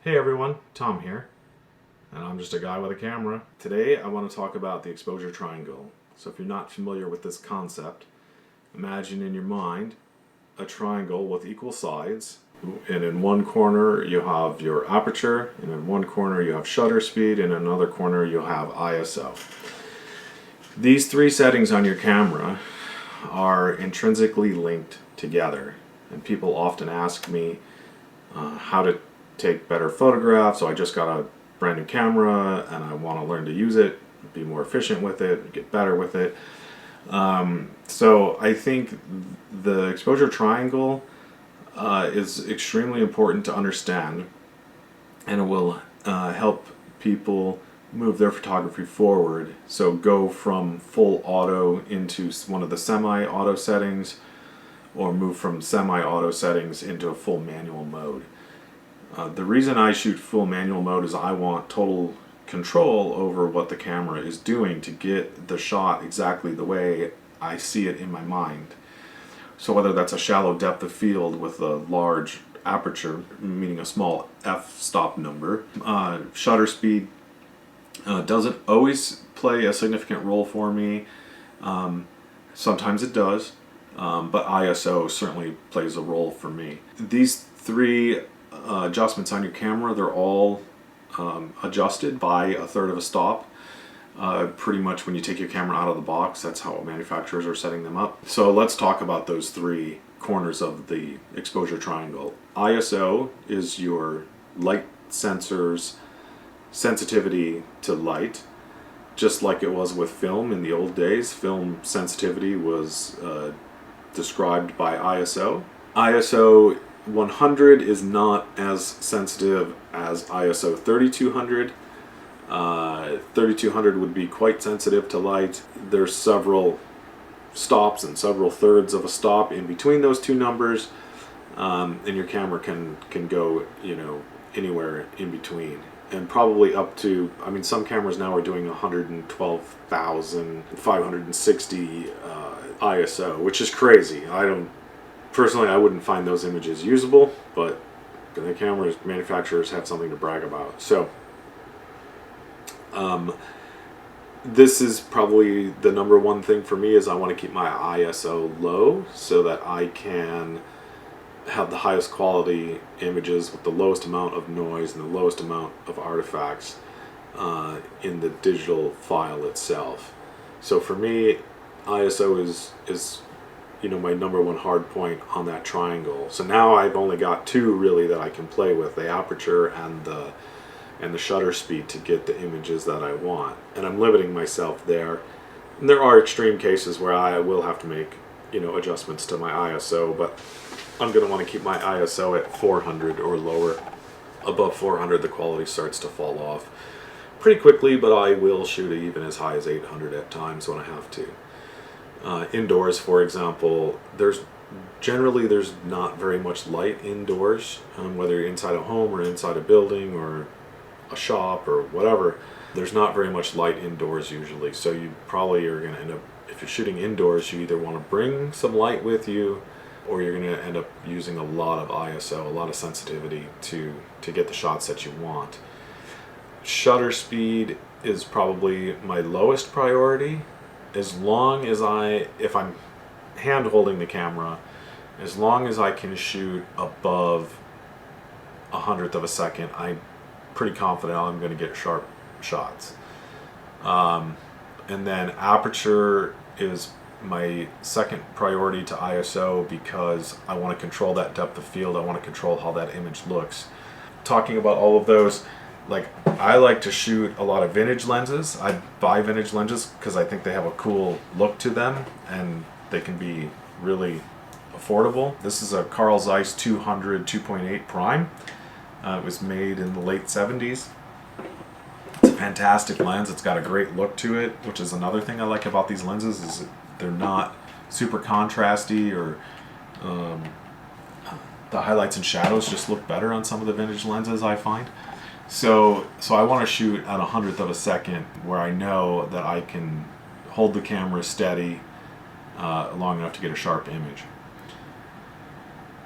Hey everyone, Tom here, and I'm just a guy with a camera. Today I want to talk about the exposure triangle. So if you're not familiar with this concept, imagine in your mind a triangle with equal sides, and in one corner you have your aperture, and in one corner you have shutter speed, and in another corner you have ISO. These three settings on your camera are intrinsically linked together, and people often ask me how to take better photographs. So I just got a brand new camera and I want to learn to use it, be more efficient with it, get better with it. So I think the exposure triangle is extremely important to understand, and it will help people move their photography forward. So go from full auto into one of the semi-auto settings, or move from semi-auto settings into a full manual mode. The reason I shoot full manual mode is I want total control over what the camera is doing to get the shot exactly the way I see it in my mind. So whether that's a shallow depth of field with a large aperture, meaning a small f-stop number, shutter speed doesn't always play a significant role for me. Sometimes it does, but ISO certainly plays a role for me. These three adjustments on your camera, they're all adjusted by a third of a stop. Pretty much when you take your camera out of the box, that's how manufacturers are setting them up. So let's talk about those three corners of the exposure triangle. ISO is your light sensor's sensitivity to light. Just like it was with film in the old days, film sensitivity was described by ISO. ISO 100 is not as sensitive as ISO 3200. 3200 would be quite sensitive to light. There's several stops and several thirds of a stop in between those two numbers, and your camera can go, anywhere in between. And probably up to, some cameras now are doing 112,560 ISO, which is crazy. Personally, I wouldn't find those images usable, but the camera manufacturers have something to brag about. So, this is probably the number one thing for me, is I want to keep my ISO low so that I can have the highest quality images with the lowest amount of noise and the lowest amount of artifacts in the digital file itself. So for me, ISO is my number one hard point on that triangle. So now I've only got two really that I can play with: the aperture and the shutter speed to get the images that I want. And I'm limiting myself there. And there are extreme cases where I will have to make adjustments to my ISO, but I'm going to want to keep my ISO at 400 or lower. Above 400 the quality starts to fall off pretty quickly, but I will shoot even as high as 800 at times when I have to. Indoors, for example, there's not very much light indoors, whether you're inside a home or inside a building or a shop or whatever. There's not very much light indoors usually, so you probably are going to end up, if you're shooting indoors, you either want to bring some light with you, or you're going to end up using a lot of ISO, a lot of sensitivity to get the shots that you want. Shutter speed is probably my lowest priority. As long as if I'm hand holding the camera, as long as I can shoot above 1/100th of a second, I'm pretty confident I'm going to get sharp shots. And then aperture is my second priority to ISO, because I want to control that depth of field. I want to control how that image looks. Talking about all of those, I like to shoot a lot of vintage lenses. I buy vintage lenses because I think they have a cool look to them and they can be really affordable. This is a Carl Zeiss 200 2.8 prime. It was made in the late 70s. It's a fantastic lens. It's got a great look to it, which is another thing I like about these lenses, is they're not super contrasty, or the highlights and shadows just look better on some of the vintage lenses, I find. So I want to shoot at 1/100th of a second, where I know that I can hold the camera steady long enough to get a sharp image.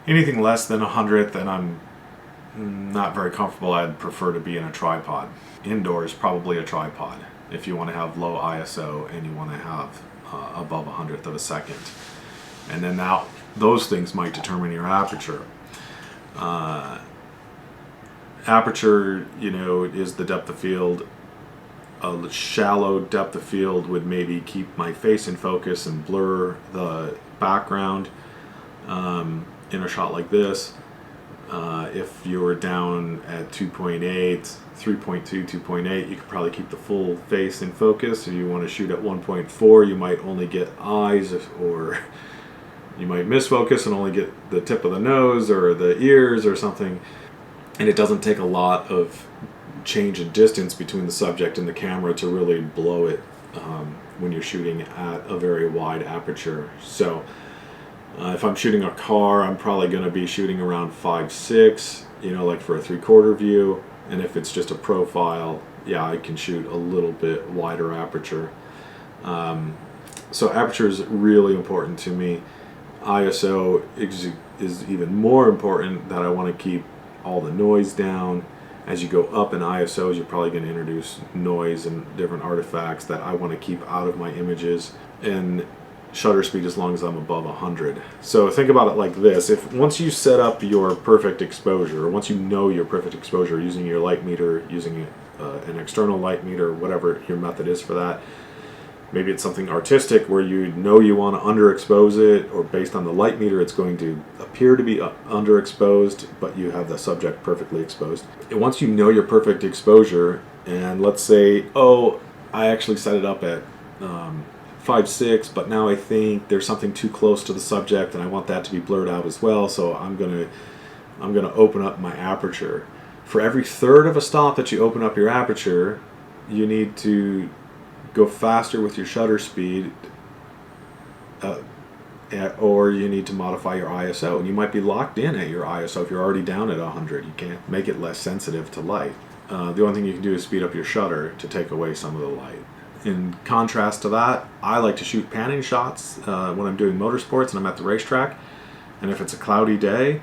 Anything less than 1/100th and I'm not very comfortable, I'd prefer to be in a tripod. Indoors, probably a tripod if you want to have low ISO and you want to have above 100th of a second. And then now those things might determine your aperture. Aperture, is the depth of field. A shallow depth of field would maybe keep my face in focus and blur the background in a shot like this. If you were down at 2.8, 3.2, 2.8, you could probably keep the full face in focus. If you want to shoot at 1.4, you might only get eyes, or you might misfocus and only get the tip of the nose or the ears or something. And it doesn't take a lot of change in distance between the subject and the camera to really blow it when you're shooting at a very wide aperture. So if I'm shooting a car, I'm probably going to be shooting around 5.6, like for a 3/4 view. And if it's just a profile, yeah, I can shoot a little bit wider aperture. So aperture is really important to me. ISO is even more important, that I want to keep all the noise down. As you go up in ISOs, you're probably going to introduce noise and different artifacts that I want to keep out of my images. And shutter speed as long as I'm above 100. So think about it like this. Once you set up your perfect exposure, or once you know your perfect exposure using your light meter, using an external light meter, whatever your method is for that, maybe it's something artistic where you want to underexpose it, or based on the light meter it's going to appear to be underexposed, but you have the subject perfectly exposed. And once you know your perfect exposure, and let's say, I actually set it up at 5.6, but now I think there's something too close to the subject and I want that to be blurred out as well, so I'm gonna open up my aperture. For every third of a stop that you open up your aperture, you need to go faster with your shutter speed, or you need to modify your ISO. And you might be locked in at your ISO if you're already down at 100. You can't make it less sensitive to light. The only thing you can do is speed up your shutter to take away some of the light. In contrast to that, I like to shoot panning shots when I'm doing motorsports and I'm at the racetrack. And if it's a cloudy day,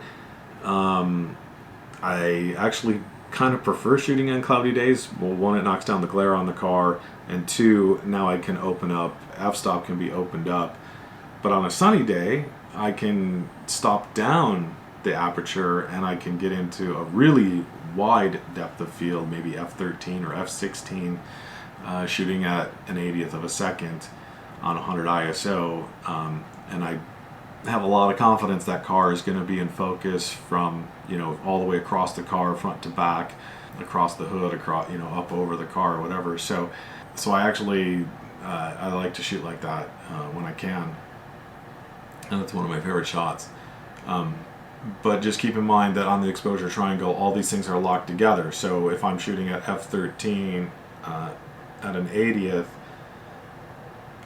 I actually kind of prefer shooting on cloudy days. Well, one, it knocks down the glare on the car, and two, now I can open up, f-stop can be opened up. But on a sunny day, I can stop down the aperture and I can get into a really wide depth of field, maybe f13 or f16, shooting at an 80th of a second on 100 ISO, and I have a lot of confidence that car is going to be in focus from all the way across the car, front to back, across the hood, across up over the car or whatever. So I actually I like to shoot like that when I can, and that's one of my favorite shots. But just keep in mind that on the exposure triangle, all these things are locked together. So if I'm shooting at f13 at an 80th,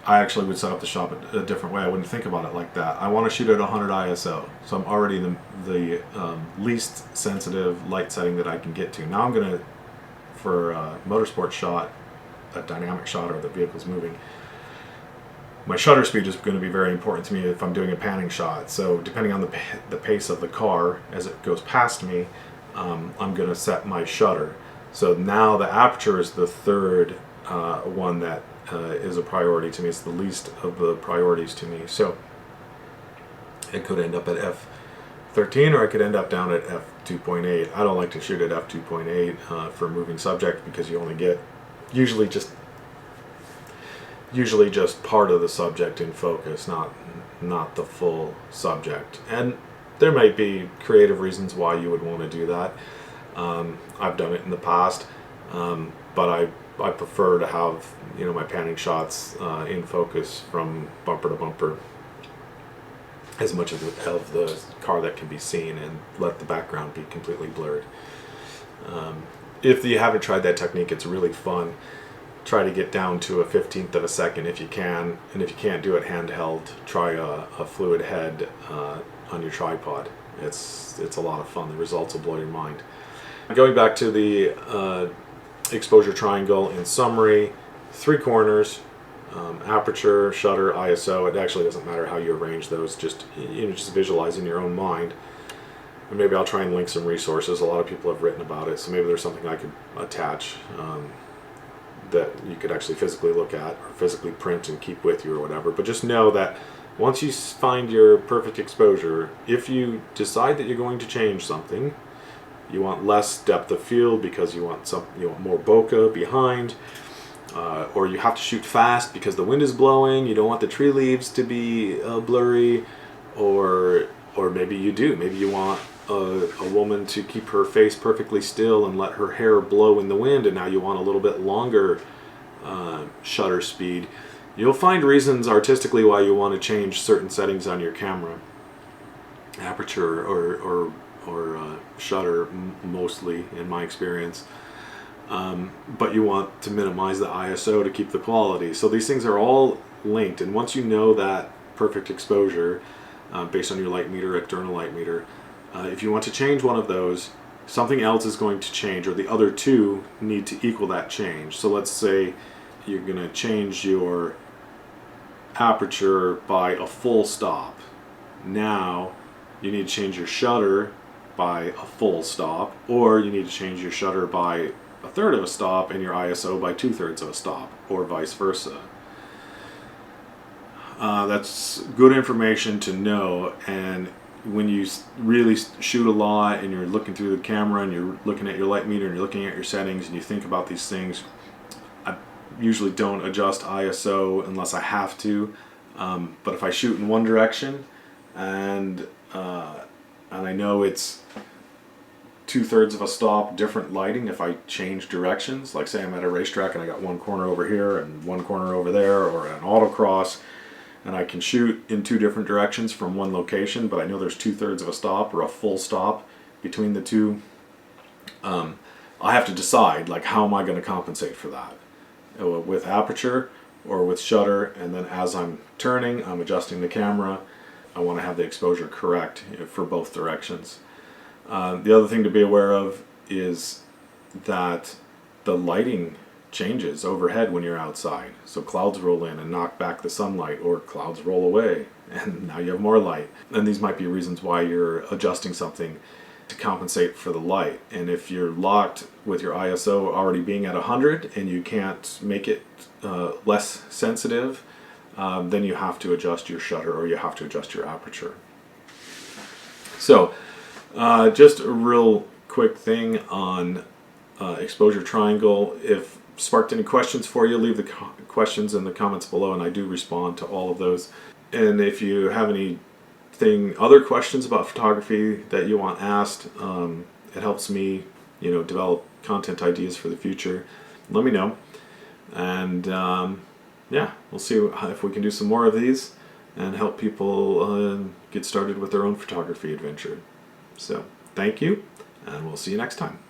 I actually would set up the shot a different way. I wouldn't think about it like that. I want to shoot at 100 ISO, so I'm already the least sensitive light setting that I can get to. Now I'm going to, for a motorsport shot, a dynamic shot, or the vehicle's moving, my shutter speed is going to be very important to me if I'm doing a panning shot. So depending on the pace of the car as it goes past me, I'm going to set my shutter. So now the aperture is the third one that is a priority to me. It's the least of the priorities to me. So it could end up at f13, or I could end up down at f2.8. I don't like to shoot at f2.8 for a moving subject, because you only get usually just part of the subject in focus, not the full subject. And there might be creative reasons why you would want to do that. I've done it in the past, but I prefer to have my panning shots in focus from bumper to bumper, as much of the car that can be seen, and let the background be completely blurred. If you haven't tried that technique, it's really fun. Try to get down to a 15th of a second if you can, and if you can't do it handheld, try a fluid head on your tripod. It's a lot of fun. The results will blow your mind. Going back to the exposure triangle, in summary, 3 corners, aperture, shutter, ISO. It actually doesn't matter how you arrange those, just visualize in your own mind. And maybe I'll try and link some resources. A lot of people have written about it, so maybe there's something I could attach that you could actually physically look at or physically print and keep with you or whatever. But just know that once you find your perfect exposure, if you decide that you're going to change something, you want less depth of field because you want more bokeh behind, or you have to shoot fast because the wind is blowing. You don't want the tree leaves to be blurry, or maybe you do. Maybe you want a woman to keep her face perfectly still and let her hair blow in the wind, and now you want a little bit longer shutter speed. You'll find reasons artistically why you want to change certain settings on your camera, aperture or shutter mostly in my experience, but you want to minimize the ISO to keep the quality. So these things are all linked, and once you know that perfect exposure based on your light meter, external light meter, if you want to change one of those, something else is going to change, or the other two need to equal that change. So let's say you're going to change your aperture by a full stop. Now you need to change your shutter by a full stop, or you need to change your shutter by a third of a stop and your ISO by 2/3 of a stop, or vice versa. That's good information to know, and when you really shoot a lot and you're looking through the camera and you're looking at your light meter and you're looking at your settings and you think about these things, I usually don't adjust ISO unless I have to, but if I shoot in one direction and I know it's 2/3 of a stop different lighting, if I change directions, like say I'm at a racetrack and I got one corner over here and one corner over there, or an autocross, and I can shoot in two different directions from one location, but I know there's 2/3 of a stop or a full stop between the two, I have to decide, like, how am I going to compensate for that with aperture or with shutter, and then as I'm turning, I'm adjusting the camera. I want to have the exposure correct for both directions. The other thing to be aware of is that the lighting changes overhead when you're outside. So clouds roll in and knock back the sunlight, or clouds roll away and now you have more light. And these might be reasons why you're adjusting something to compensate for the light. And if you're locked with your ISO already being at 100 and you can't make it less sensitive, then you have to adjust your shutter or you have to adjust your aperture. So just a real quick thing on exposure triangle. If sparked any questions for you, leave the questions in the comments below, and I do respond to all of those. And if you have other questions about photography that you want asked, it helps me, develop content ideas for the future. Let me know, and yeah, we'll see if we can do some more of these and help people get started with their own photography adventure. So thank you, and we'll see you next time.